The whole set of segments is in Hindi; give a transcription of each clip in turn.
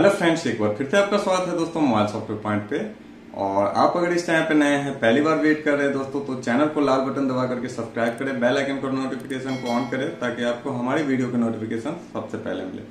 हेलो फ्रेंड्स, एक बार फिर से आपका स्वागत है दोस्तों मोबाइल सॉफ्टवेयर पॉइंट पे। और आप अगर इस चैनल पे नए हैं, पहली बार विजिट कर रहे हैं दोस्तों, तो चैनल को लाल बटन दबा करके सब्सक्राइब करें, बेल आइकन को नोटिफिकेशन को ऑन करें ताकि आपको हमारी वीडियो की नोटिफिकेशन सबसे पहले मिले।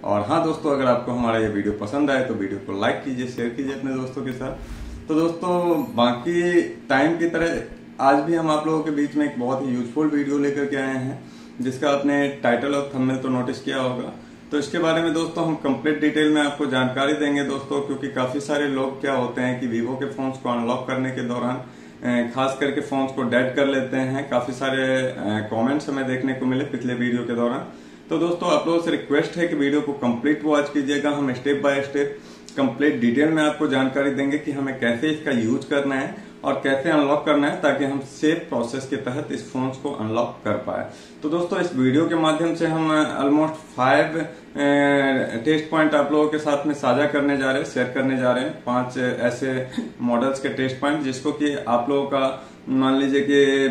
और हाँ दोस्तों, अगर आपको हमारा ये वीडियो पसंद आए तो वीडियो को लाइक कीजिए, शेयर कीजिए अपने दोस्तों के साथ। तो दोस्तों, बाकी टाइम की तरह आज भी हम आप लोगों के बीच में एक बहुत ही यूजफुल वीडियो लेकर के आए हैं, जिसका आपने टाइटल और थंबनेल तो नोटिस किया होगा। तो इसके बारे में दोस्तों हम कंप्लीट डिटेल में आपको जानकारी देंगे दोस्तों, क्योंकि काफी सारे लोग क्या होते हैं कि वीवो के फोन्स को अनलॉक करने के दौरान खास करके फोन्स को डेड कर लेते हैं। काफी सारे कमेंट्स हमें देखने को मिले पिछले वीडियो के दौरान। तो दोस्तों, आप लोगों से रिक्वेस्ट है कि वीडियो को कंप्लीट वॉच कीजिएगा। हम step by step complete detail में आपको जानकारी देंगे कि हमें कैसे इसका यूज करना है और कैसे अनलॉक करना है, ताकि हम सेफ प्रोसेस के तहत इस फोन को अनलॉक कर पाए। तो दोस्तों, इस वीडियो के माध्यम से हम ऑलमोस्ट 5 टेस्ट पॉइंट आप लोगों के साथ में साझा करने जा रहे हैं, शेयर करने जा रहे हैं। 5 ऐसे मॉडल्स के टेस्ट पॉइंट जिसको कि आप लोगों का मान लीजिए कि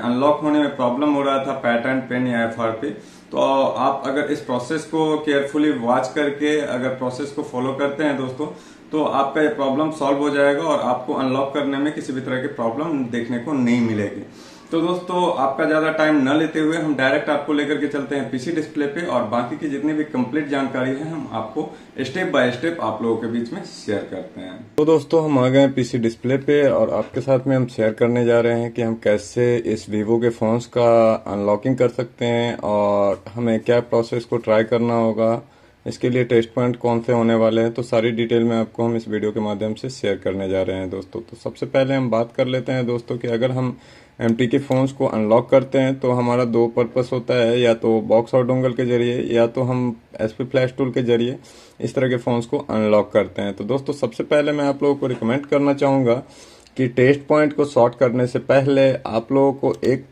अनलॉक होने में प्रॉब्लम हो रहा था, पैटर्न, पेन या FRP। तो आप अगर इस प्रोसेस को केयरफुली वॉच करके अगर प्रोसेस को फॉलो करते हैं दोस्तों, तो आपका ये प्रॉब्लम सॉल्व हो जाएगा और आपको अनलॉक करने में किसी भी तरह की प्रॉब्लम देखने को नहीं मिलेगी। तो दोस्तों, आपका ज्यादा टाइम न लेते हुए हम डायरेक्ट आपको लेकर के चलते हैं पीसी डिस्प्ले पे, और बाकी की जितनी भी कंप्लीट जानकारी है हम आपको स्टेप बाय स्टेप आप लोगों के बीच में शेयर करते हैं। तो दोस्तों, हम आ गए पीसी डिस्प्ले पे और आपके साथ में हम शेयर करने जा रहे हैं कि हम कैसे इस वीवो के फोन्स का अनलॉकिंग कर सकते हैं और हमें क्या प्रोसेस को ट्राई करना होगा, इसके लिए टेस्ट पॉइंट कौन से होने वाले हैं। तो सारी डिटेल में आपको हम इस वीडियो के माध्यम से शेयर करने जा रहे हैं दोस्तों। तो सबसे पहले हम बात कर लेते हैं दोस्तों कि अगर हम MT के फोन्स को अनलॉक करते हैं तो हमारा 2 पर्पस होता है, या तो बॉक्स और डोंगल के जरिए या तो हम SP फ्लैश टूल के जरिए इस तरह के फोन्स को अनलॉक करते हैं। तो दोस्तों, सबसे पहले मैं आप लोगों को रिकमेंड करना चाहूंगा कि टेस्ट पॉइंट को सॉर्ट करने से पहले आप लोगों को एक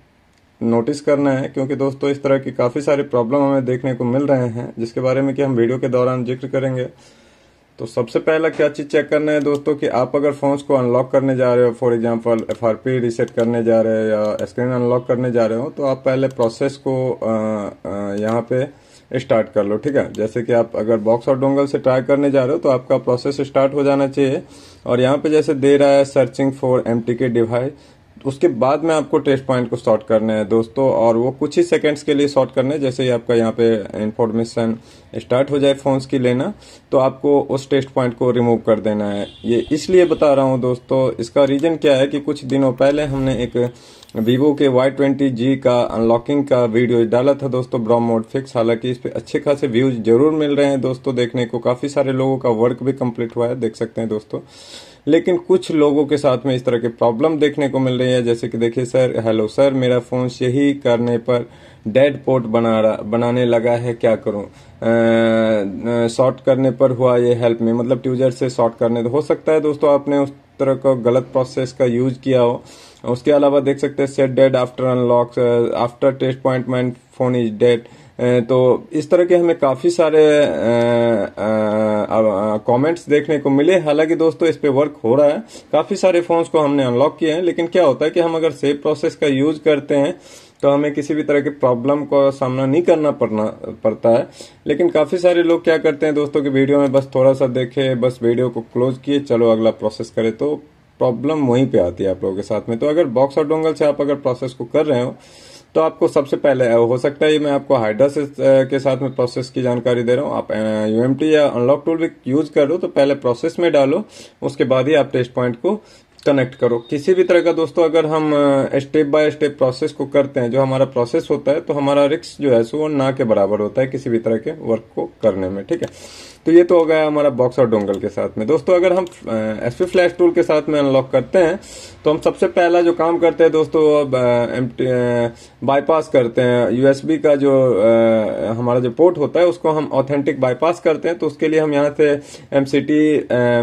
नोटिस करना है, क्योंकि दोस्तों इस तरह की काफी सारे प्रॉब्लम हमें देखने को मिल रहे हैं, जिसके बारे में कि हम वीडियो के दौरान जिक्र करेंगे। तो सबसे पहला क्या चीज चेक करना है दोस्तों कि आप अगर फोन्स को अनलॉक करने जा रहे हो, फॉर एग्जांपल FRP रीसेट करने जा रहे हो या स्क्रीन अनलॉक करने जा रहे हो, तो आप पहले प्रोसेस को यहाँ पे स्टार्ट कर लो। ठीक है, जैसे कि आप अगर बॉक्स और डोंगल से ट्राई करने जा रहे हो तो आपका प्रोसेस स्टार्ट हो जाना चाहिए। और यहाँ पे जैसे दे रहा है सर्चिंग फॉर MTK डिवाइस, उसके बाद में आपको टेस्ट पॉइंट को सॉर्ट करना है दोस्तों, और वो कुछ ही सेकंड्स के लिए सॉर्ट करना है। जैसे ही आपका यहाँ पे इंफॉर्मेशन स्टार्ट हो जाए फोन्स की लेना, तो आपको उस टेस्ट पॉइंट को रिमूव कर देना है। ये इसलिए बता रहा हूँ दोस्तों, इसका रीजन क्या है कि कुछ दिनों पहले हमने एक वीवो के Y20G का अनलॉकिंग का वीडियो डाला था दोस्तों, ब्रॉम मोड फिक्स। हालांकि इस पे अच्छे खासे व्यूज जरूर मिल रहे हैं दोस्तों, देखने को काफी सारे लोगों का वर्क भी कंप्लीट हुआ है, देख सकते हैं दोस्तों। लेकिन कुछ लोगों के साथ में इस तरह के प्रॉब्लम देखने को मिल रही है, जैसे कि देखिए सर, हेलो सर, मेरा फोन यही करने पर डेड पोर्ट बनाने लगा है, क्या करूं? शॉर्ट करने पर हुआ ये, हेल्प में, मतलब ट्यूजर से शॉर्ट करने। तो हो सकता है दोस्तों आपने उस तरह का गलत प्रोसेस का यूज किया हो। उसके अलावा देख सकते हैं set dead after unlock, after test point my phone is dead. तो इस तरह के हमें काफी सारे कमेंट्स देखने को मिले। हालांकि दोस्तों इस पे वर्क हो रहा है, काफी सारे फोन्स को हमने अनलॉक किए हैं। लेकिन क्या होता है कि हम अगर सेफ प्रोसेस का यूज करते हैं तो हमें किसी भी तरह के प्रॉब्लम का सामना नहीं करना पड़ता है। लेकिन काफी सारे लोग क्या करते हैं दोस्तों कि वीडियो में बस थोड़ा सा देखे, बस वीडियो को क्लोज किए, चलो अगला प्रोसेस करे, तो प्रॉब्लम वहीं पे आती है आप लोगों के साथ में। तो अगर बॉक्स और डोंगल से आप अगर प्रोसेस को कर रहे हो तो आपको सबसे पहले, हो सकता है मैं आपको हाइड्रा के साथ में प्रोसेस की जानकारी दे रहा हूँ, आप UMT या अनलॉक टूल भी यूज कर लो, तो पहले प्रोसेस में डालो, उसके बाद ही आप टेस्ट पॉइंट को कनेक्ट करो। किसी भी तरह का दोस्तों अगर हम स्टेप बाय स्टेप प्रोसेस को करते हैं, जो हमारा प्रोसेस होता है, तो हमारा रिस्क जो है वो ना के बराबर होता है किसी भी तरह के वर्क को करने में। ठीक है, तो ये तो हो गया हमारा बॉक्स और डोंगल के साथ में। दोस्तों, अगर हम SP फ्लैश टूल के साथ में अनलॉक करते हैं तो हम सबसे पहला जो काम करते हैं दोस्तों, बाईपास करते हैं। USB का जो हमारा जो पोर्ट होता है उसको हम ऑथेंटिक बाईपास करते हैं। तो उसके लिए हम यहाँ से MCT,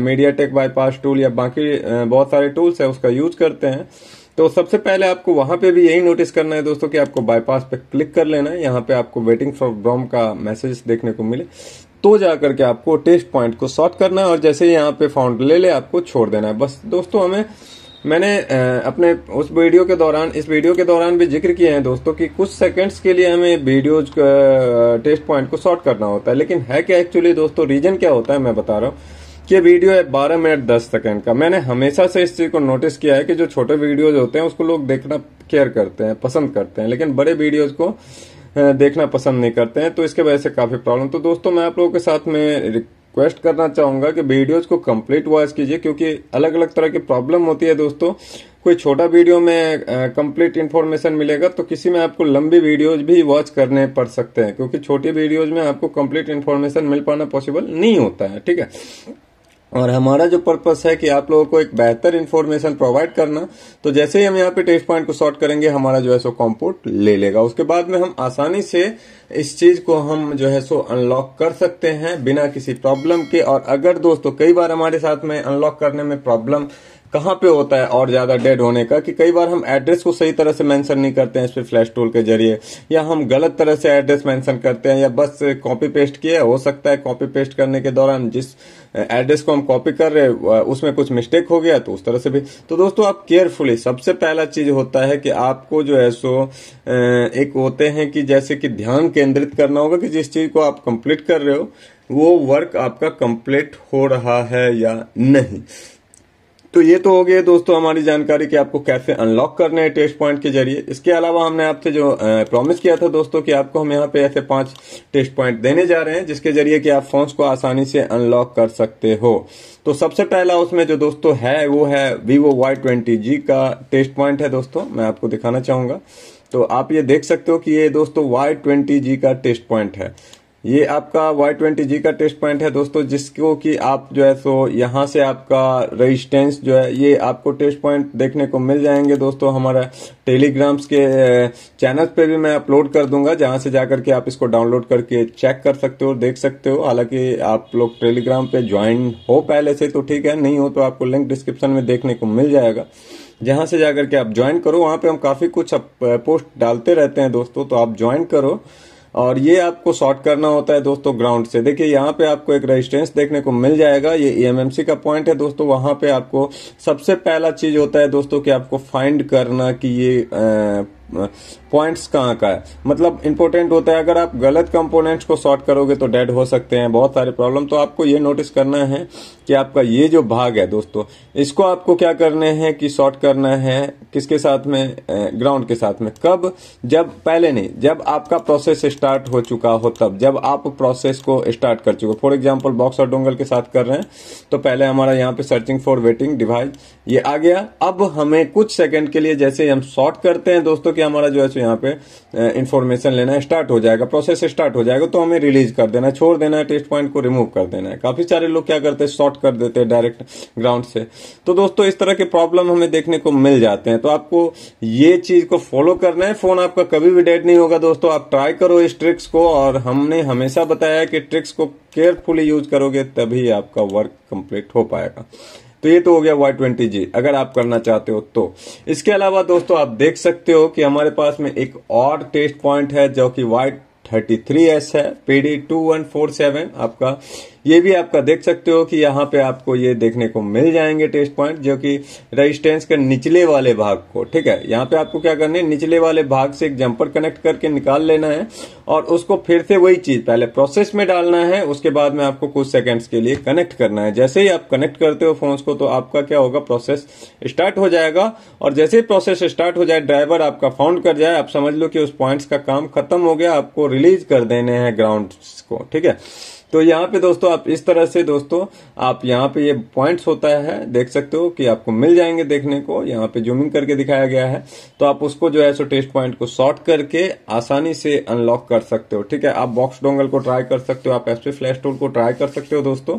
मीडियाटेक बाईपास टूल या बाकी बहुत सारे टूल्स है उसका यूज करते हैं। तो सबसे पहले आपको वहां पे भी यही नोटिस करना है दोस्तों कि आपको बाईपास पे क्लिक कर लेना है। यहाँ पे आपको वेटिंग फॉर ब्रॉम का मैसेज देखने को मिले तो जाकर के आपको टेस्ट पॉइंट को सॉर्ट करना है, और जैसे ही यहाँ पे फाउंड ले ले आपको छोड़ देना है। बस दोस्तों, हमें मैंने अपने उस वीडियो के दौरान, इस वीडियो के दौरान भी जिक्र किए हैं दोस्तों कि कुछ सेकंड्स के लिए हमें वीडियोज टेस्ट पॉइंट को शॉर्ट करना होता है। लेकिन है क्या एक्चुअली दोस्तों, रीजन क्या होता है मैं बता रहा हूँ कि वीडियो है 12 मिनट 10 सेकंड का। मैंने हमेशा से इस चीज को नोटिस किया है कि जो छोटे वीडियोज होते हैं उसको लोग देखना केयर करते हैं, पसंद करते हैं, लेकिन बड़े वीडियोज को देखना पसंद नहीं करते हैं। तो इसके वजह से काफी प्रॉब्लम। तो दोस्तों मैं आप लोगों के साथ में रिक्वेस्ट करना चाहूंगा कि वीडियोज को कंप्लीट वॉच कीजिए, क्योंकि अलग अलग तरह की प्रॉब्लम होती है दोस्तों। कोई छोटा वीडियो में कंप्लीट इन्फॉर्मेशन मिलेगा तो किसी में आपको लंबी वीडियोज भी वॉच करने पड़ सकते हैं, क्योंकि छोटी वीडियोज में आपको कंप्लीट इन्फॉर्मेशन मिल पाना पॉसिबल नहीं होता है। ठीक है, और हमारा जो पर्पस है कि आप लोगों को एक बेहतर इन्फॉर्मेशन प्रोवाइड करना। तो जैसे ही हम यहाँ पे टेस्ट पॉइंट को सॉर्ट करेंगे, हमारा जो है सो कॉम्पोर्ट ले लेगा। उसके बाद में हम आसानी से इस चीज को हम जो है सो अनलॉक कर सकते हैं बिना किसी प्रॉब्लम के। और अगर दोस्तों कई बार हमारे साथ में अनलॉक करने में प्रॉब्लम कहाँ पे होता है और ज्यादा डेड होने का, कि कई बार हम एड्रेस को सही तरह से मेंशन नहीं करते हैं इस पे फ्लैश टूल के जरिए, या हम गलत तरह से एड्रेस मेंशन करते हैं, या बस कॉपी पेस्ट किया। हो सकता है कॉपी पेस्ट करने के दौरान जिस एड्रेस को हम कॉपी कर रहे हैं उसमें कुछ मिस्टेक हो गया, तो उस तरह से भी। तो दोस्तों आप केयरफुली, सबसे पहला चीज होता है कि आपको जो है सो एक होते हैं कि जैसे कि ध्यान केंद्रित करना होगा कि जिस चीज को आप कंप्लीट कर रहे हो वो वर्क आपका कंप्लीट हो रहा है या नहीं। तो ये तो हो गया दोस्तों हमारी जानकारी कि आपको कैसे अनलॉक करने हैं टेस्ट पॉइंट के जरिए। इसके अलावा हमने आपसे जो प्रॉमिस किया था दोस्तों कि आपको हम यहाँ पे ऐसे 5 टेस्ट पॉइंट देने जा रहे हैं जिसके जरिए कि आप फोन्स को आसानी से अनलॉक कर सकते हो। तो सबसे पहला उसमें जो दोस्तों है वो है Vivo Y20G का टेस्ट पॉइंट है दोस्तों, मैं आपको दिखाना चाहूंगा। तो आप ये देख सकते हो कि ये दोस्तों Y20G का टेस्ट पॉइंट है। ये आपका Y20G का टेस्ट पॉइंट है दोस्तों, जिसको कि आप जो है सो यहाँ से आपका रेजिस्टेंस जो है ये आपको टेस्ट पॉइंट देखने को मिल जाएंगे दोस्तों। हमारा टेलीग्राम्स के चैनल पे भी मैं अपलोड कर दूंगा, जहां से जाकर के आप इसको डाउनलोड करके चेक कर सकते हो, देख सकते हो। हालांकि आप लोग टेलीग्राम पे ज्वाइन हो पहले से तो ठीक है, नहीं हो तो आपको लिंक डिस्क्रिप्शन में देखने को मिल जाएगा, जहां से जाकर के आप ज्वाइन करो। वहां पे हम काफी कुछ पोस्ट डालते रहते हैं दोस्तों, तो आप ज्वाइन करो। और ये आपको सॉर्ट करना होता है दोस्तों ग्राउंड से। देखिए यहाँ पे आपको एक रेजिस्टेंस देखने को मिल जाएगा, ये EMMC का पॉइंट है दोस्तों। वहां पे आपको सबसे पहला चीज होता है दोस्तों कि आपको फाइंड करना कि ये पॉइंट्स कहाँ का है, मतलब इंपॉर्टेंट होता है। अगर आप गलत कंपोनेंट्स को सॉर्ट करोगे तो डेड हो सकते हैं बहुत सारे प्रॉब्लम। तो आपको ये नोटिस करना है कि आपका ये जो भाग है दोस्तों, इसको आपको क्या करने हैं कि सॉर्ट करना है किसके साथ में, ग्राउंड के साथ में। कब? जब पहले नहीं, जब आपका प्रोसेस स्टार्ट हो चुका हो, तब जब आप प्रोसेस को स्टार्ट कर चुके हो। फॉर एग्जाम्पल बॉक्स और डोंगल के साथ कर रहे हैं तो पहले हमारा यहाँ पे सर्चिंग फॉर वेटिंग डिवाइस ये आ गया। अब हमें कुछ सेकंड के लिए जैसे हम सॉर्ट करते हैं दोस्तों कि हमारा जो है सो यहाँ पे इंफॉर्मेशन लेना स्टार्ट हो जाएगा, प्रोसेस स्टार्ट हो जाएगा, तो हमें रिलीज कर देना है, छोड़ देना है, टेस्ट पॉइंट को रिमूव कर देना है। काफी सारे लोग क्या करते हैं, शॉर्ट कर देते हैं डायरेक्ट ग्राउंड से। तो दोस्तों इस तरह के प्रॉब्लम हमें देखने को मिल जाते हैं। तो आपको ये चीज को फॉलो करना है, फोन आपका कभी भी डेड नहीं होगा दोस्तों। आप ट्राई करो इस ट्रिक्स को, और हमने हमेशा बताया कि ट्रिक्स को केयरफुली यूज करोगे तभी आपका वर्क कंप्लीट हो पाएगा। तो ये तो हो गया Y20G अगर आप करना चाहते हो तो। इसके अलावा दोस्तों आप देख सकते हो कि हमारे पास में एक और टेस्ट पॉइंट है जो कि Y33S है, PD2147 आपका। ये भी आपका देख सकते हो कि यहाँ पे आपको ये देखने को मिल जाएंगे टेस्ट पॉइंट, जो कि रेजिस्टेंस के निचले वाले भाग को, ठीक है। यहाँ पे आपको क्या करना है, निचले वाले भाग से एक जंपर कनेक्ट करके निकाल लेना है और उसको फिर से वही चीज पहले प्रोसेस में डालना है। उसके बाद में आपको कुछ सेकंड्स के लिए कनेक्ट करना है। जैसे ही आप कनेक्ट करते हो फोन्स को तो आपका क्या होगा, प्रोसेस स्टार्ट हो जाएगा। और जैसे ही प्रोसेस स्टार्ट हो जाए, ड्राइवर आपका फाउंड कर जाए, आप समझ लो कि उस पॉइंट्स का काम खत्म हो गया, आपको रिलीज कर देने हैं ग्राउंड को, ठीक है। तो यहाँ पे दोस्तों आप इस तरह से दोस्तों आप यहाँ पे ये पॉइंट्स होता है, देख सकते हो कि आपको मिल जाएंगे देखने को। यहाँ पे जूमिंग करके दिखाया गया है, तो आप उसको जो है सो टेस्ट पॉइंट को सॉर्ट करके आसानी से अनलॉक कर सकते हो, ठीक है। आप बॉक्स डोंगल को ट्राई कर सकते हो, आप एसपी फ्लैश टूल को ट्राई कर सकते हो दोस्तों।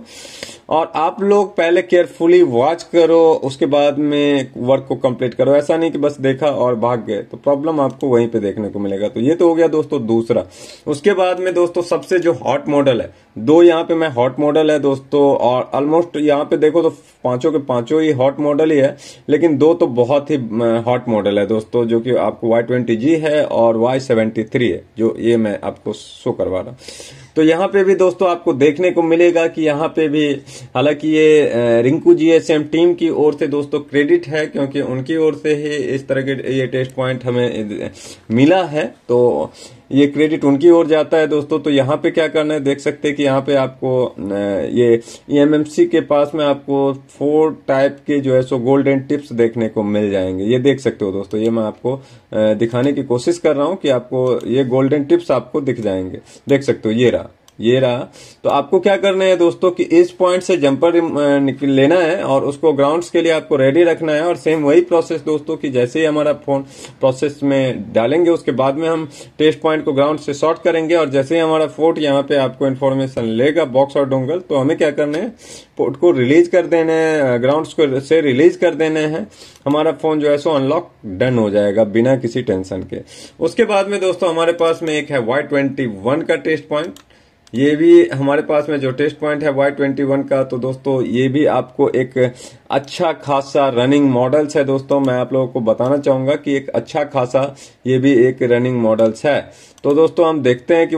और आप लोग पहले केयरफुली वॉच करो, उसके बाद में वर्क को कंप्लीट करो। ऐसा नहीं कि बस देखा और भाग गए, तो प्रॉब्लम आपको वहीं पे देखने को मिलेगा। तो ये तो हो गया दोस्तों दूसरा। उसके बाद में दोस्तों सबसे जो हॉट मॉडल है, दो यहाँ पे मैं हॉट मॉडल है दोस्तों, और ऑलमोस्ट यहाँ पे देखो तो पांचों के पांचों ही हॉट मॉडल ही है, लेकिन दो तो बहुत ही हॉट मॉडल है दोस्तों, जो कि आपको Y20G है और Y73 है, जो ये मैं आपको शो करवा रहा हूँ। तो यहाँ पे भी दोस्तों आपको देखने को मिलेगा कि यहाँ पे भी, हालांकि ये रिंकू जीएसएम टीम की ओर से दोस्तों क्रेडिट है, क्योंकि उनकी ओर से ही इस तरह के ये टेस्ट पॉइंट हमें मिला है, तो ये क्रेडिट उनकी ओर जाता है दोस्तों। तो यहाँ पे क्या करना है, देख सकते हैं कि यहाँ पे आपको ये EMMC के पास में आपको 4 टाइप के जो है सो गोल्डन टिप्स देखने को मिल जाएंगे। ये देख सकते हो दोस्तों, ये मैं आपको दिखाने की कोशिश कर रहा हूँ कि आपको ये गोल्डन टिप्स आपको दिख जाएंगे, देख सकते हो, ये रहा। तो आपको क्या करना है दोस्तों कि इस पॉइंट से जंपर लेना है और उसको ग्राउंड्स के लिए आपको रेडी रखना है। और सेम वही प्रोसेस दोस्तों कि जैसे ही हमारा फोन प्रोसेस में डालेंगे उसके बाद में हम टेस्ट पॉइंट को ग्राउंड से शॉर्ट करेंगे, और जैसे ही हमारा पोर्ट यहाँ पे आपको इन्फॉर्मेशन लेगा बॉक्स और डोंगल, तो हमें क्या करना है, पोर्ट को रिलीज कर देना है, ग्राउंड्स को से रिलीज कर देना है, हमारा फोन जो है सो अनलॉक डन हो जाएगा बिना किसी टेंशन के। उसके बाद में दोस्तों हमारे पास में एक है Y21 का टेस्ट पॉइंट। ये भी हमारे पास में जो टेस्ट पॉइंट है Y21 का, तो दोस्तों ये भी आपको एक अच्छा खासा रनिंग मॉडल्स है दोस्तों। मैं आप लोगों को बताना चाहूंगा कि एक अच्छा खासा ये भी एक रनिंग मॉडल्स है। तो दोस्तों हम देखते हैं कि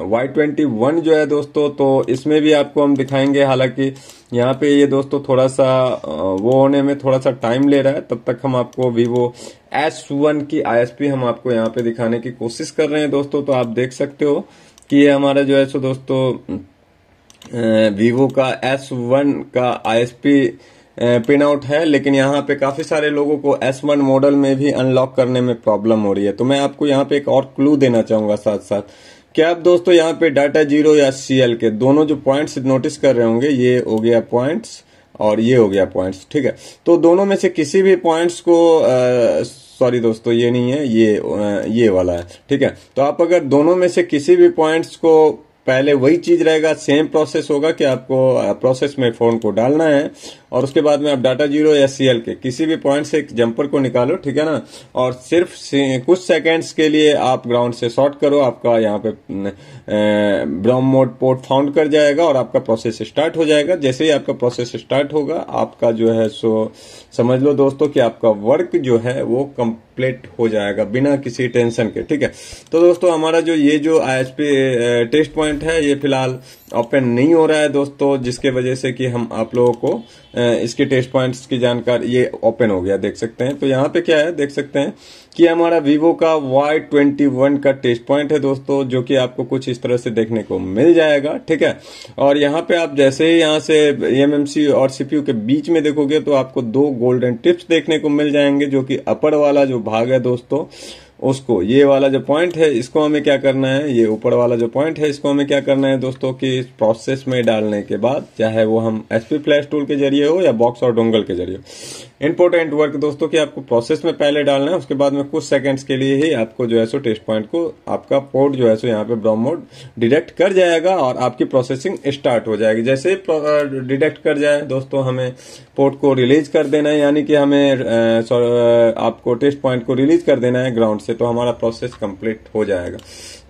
Y21 जो है दोस्तों, तो इसमें भी आपको हम दिखाएंगे। हालांकि यहाँ पे ये दोस्तों थोड़ा सा वो होने में थोड़ा सा टाइम ले रहा है, तब तक हम आपको Vivo S1 की ISP हम आपको यहाँ पे दिखाने की कोशिश कर रहे हैं दोस्तों। तो आप देख सकते हो कि ये हमारा जो है सो दोस्तों Vivo का S1 का ISP पिन आउट है, लेकिन यहाँ पे काफी सारे लोगों को S1 मॉडल में भी अनलॉक करने में प्रॉब्लम हो रही है। तो मैं आपको यहाँ पे एक और क्लू देना चाहूंगा साथ साथ, क्या आप दोस्तों यहाँ पे डाटा जीरो या CL के दोनों जो पॉइंट्स नोटिस कर रहे होंगे, ये हो गया पॉइंट्स और ये हो गया पॉइंट्स, ठीक है। तो दोनों में से किसी भी पॉइंट्स को सॉरी दोस्तों ये नहीं है, ये वाला है, ठीक है। तो आप अगर दोनों में से किसी भी पॉइंट्स को, पहले वही चीज रहेगा, सेम प्रोसेस होगा कि आपको प्रोसेस में फोन को डालना है और उसके बाद में आप डाटा जीरो या CL के किसी भी पॉइंट से एक जंपर को निकालो, ठीक है ना, और सिर्फ कुछ सेकंड्स के लिए आप ग्राउंड से शॉर्ट करो, आपका यहाँ पे ब्रॉम मोड पोर्ट फाउंड कर जाएगा और आपका प्रोसेस स्टार्ट हो जाएगा। जैसे ही आपका प्रोसेस स्टार्ट होगा, आपका जो है सो समझ लो दोस्तों कि आपका वर्क जो है वो कंप्लीट हो जाएगा बिना किसी टेंशन के, ठीक है। तो दोस्तों हमारा जो ये जो ISP टेस्ट पॉइंट है, ये फिलहाल ओपन नहीं हो रहा है दोस्तों, जिसके वजह से कि हम आप लोगों को इसके टेस्ट पॉइंट्स की जानकारी, ये ओपन हो गया, देख सकते हैं। तो यहाँ पे क्या है, देख सकते हैं कि हमारा Vivo का Y21 का टेस्ट पॉइंट है दोस्तों, जो कि आपको कुछ इस तरह से देखने को मिल जाएगा, ठीक है। और यहाँ पे आप जैसे ही यहाँ से EMMC और CPU के बीच में देखोगे तो आपको 2 गोल्डन टिप्स देखने को मिल जाएंगे, जो कि अपर वाला जो भाग है दोस्तों, उसको, ये वाला जो पॉइंट है इसको हमें क्या करना है, ये ऊपर वाला जो पॉइंट है इसको हमें क्या करना है दोस्तों कि इस प्रोसेस में डालने के बाद, चाहे वो हम SP फ्लैश टूल के जरिए हो या बॉक्स और डोंगल के जरिए, इंपॉर्टेंट वर्क दोस्तों कि आपको प्रोसेस में पहले डालना है, उसके बाद में कुछ सेकंड्स के लिए ही आपको जो है सो टेस्ट पॉइंट को आपका पोर्ट जो है सो यहाँ पे ब्रॉम मोड डिटेक्ट कर जाएगा और आपकी प्रोसेसिंग स्टार्ट हो जाएगी। जैसे ही डिटेक्ट कर जाए दोस्तों, हमें पोर्ट को रिलीज कर देना है, यानी कि हमें आपको टेस्ट पॉइंट को रिलीज कर देना है ग्राउंड से, तो हमारा प्रोसेस कंप्लीट हो जाएगा।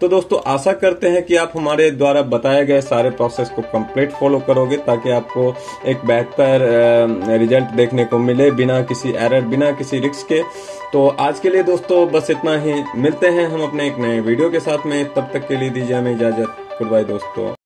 तो दोस्तों आशा करते हैं कि आप हमारे द्वारा बताए गए सारे प्रोसेस को कंप्लीट फॉलो करोगे, ताकि आपको एक बेहतर रिजल्ट देखने को मिले बिना किसी एरर, बिना किसी रिस्क के। तो आज के लिए दोस्तों बस इतना ही, मिलते हैं हम अपने एक नए वीडियो के साथ में, तब तक के लिए दीजिए हमें इजाजत, गुड बाय दोस्तों।